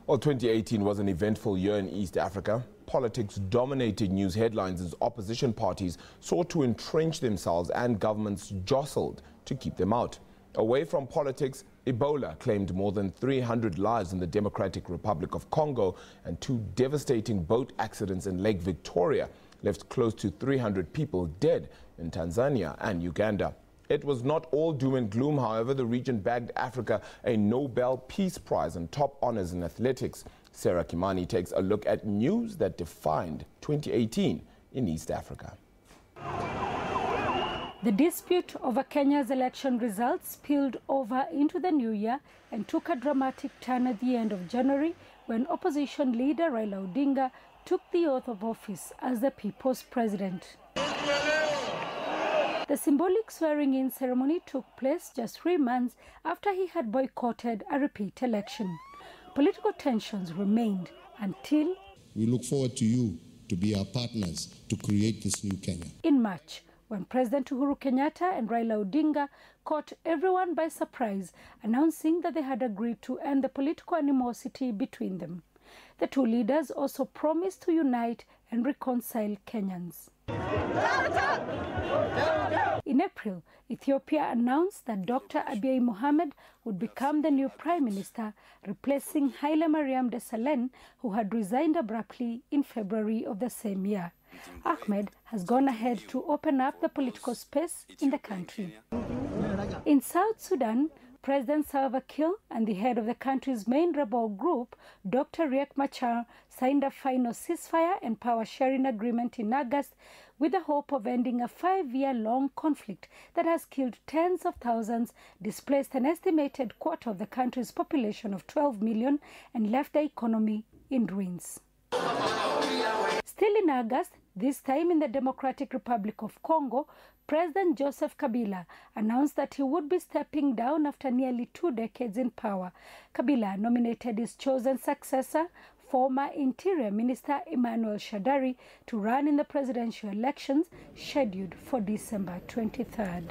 Well, 2018 was an eventful year in East Africa. Politics dominated news headlines as opposition parties sought to entrench themselves and governments jostled to keep them out. Away from politics, Ebola claimed more than 300 lives in the Democratic Republic of Congo, and two devastating boat accidents in Lake Victoria left close to 300 people dead in Tanzania and Uganda. It was not all doom and gloom, however. The region bagged Africa a Nobel Peace Prize and top honors in athletics. Sarah Kimani takes a look at news that defined 2018 in East Africa. The dispute over Kenya's election results spilled over into the new year and took a dramatic turn at the end of January when opposition leader Raila Odinga took the oath of office as the people's president. The symbolic swearing-in ceremony took place just 3 months after he had boycotted a repeat election. Political tensions remained until... We look forward to you to be our partners to create this new Kenya. In March, when President Uhuru Kenyatta and Raila Odinga caught everyone by surprise, announcing that they had agreed to end the political animosity between them. The two leaders also promised to unite and reconcile Kenyans. In April, Ethiopia announced that Dr. Abiy Mohammed would become the new prime minister, replacing Haile Mariam Desalegn, who had resigned abruptly in February of the same year. Ahmed has gone ahead to open up the political space in the country. In South Sudan, President Salva Kiir and the head of the country's main rebel group, Dr. Riek Machar, signed a final ceasefire and power-sharing agreement in August with the hope of ending a 5-year-long conflict that has killed tens of thousands, displaced an estimated quarter of the country's population of 12 million, and left the economy in ruins. Still in August, this time in the Democratic Republic of Congo, President Joseph Kabila announced that he would be stepping down after nearly 2 decades in power. Kabila nominated his chosen successor, former Interior Minister Emmanuel Shadary, to run in the presidential elections scheduled for December 23rd.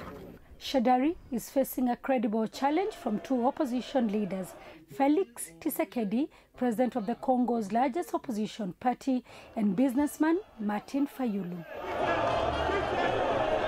Shadary is facing a credible challenge from two opposition leaders, Felix Tshisekedi, president of the Congo's largest opposition party, and businessman Martin Fayulu.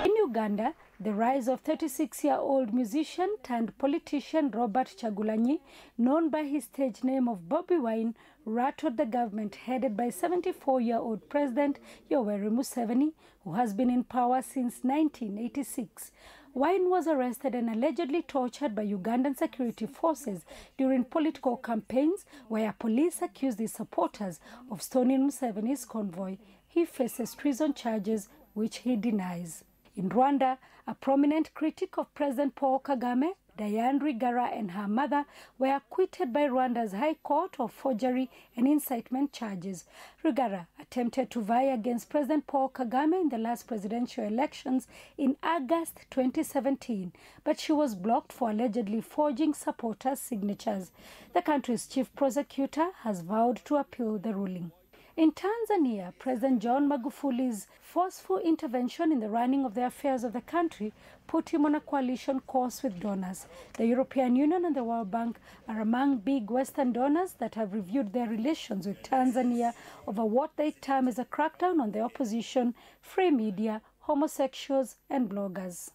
In Uganda, the rise of 36-year-old musician turned politician Robert Chagulanyi, known by his stage name of Bobby Wine, rattled the government headed by 74-year-old President Yoweri Museveni, who has been in power since 1986. Wine was arrested and allegedly tortured by Ugandan security forces during political campaigns, where police accused his supporters of stoning Museveni's convoy. He faces treason charges, which he denies. In Rwanda, a prominent critic of President Paul Kagame, Diane Rwigara, and her mother were acquitted by Rwanda's High Court of forgery and incitement charges. Rwigara attempted to vie against President Paul Kagame in the last presidential elections in August 2017, but she was blocked for allegedly forging supporters' signatures. The country's chief prosecutor has vowed to appeal the ruling. In Tanzania, President John Magufuli's forceful intervention in the running of the affairs of the country put him on a coalition course with donors. The European Union and the World Bank are among big Western donors that have reviewed their relations with Tanzania over what they term as a crackdown on the opposition, free media, homosexuals, and bloggers.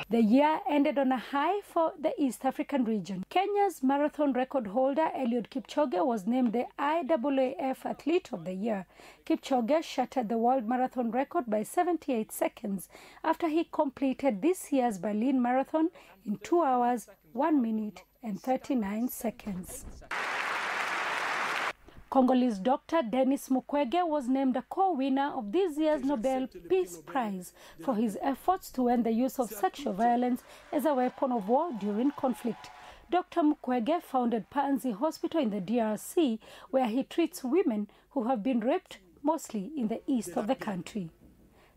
The year ended on a high for the East African region. Kenya's marathon record holder Eliud Kipchoge was named the IAAF Athlete of the Year. Kipchoge shattered the world marathon record by 78 seconds after he completed this year's Berlin Marathon in 2 hours, 1 minute and 39 seconds. Congolese Dr. Denis Mukwege was named a co-winner of this year's Nobel Peace Prize for his efforts to end the use of sexual violence as a weapon of war during conflict. Dr. Mukwege founded Panzi Hospital in the DRC, where he treats women who have been raped, mostly in the east of the country.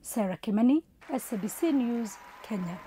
Sarah Kimani, SABC News, Kenya.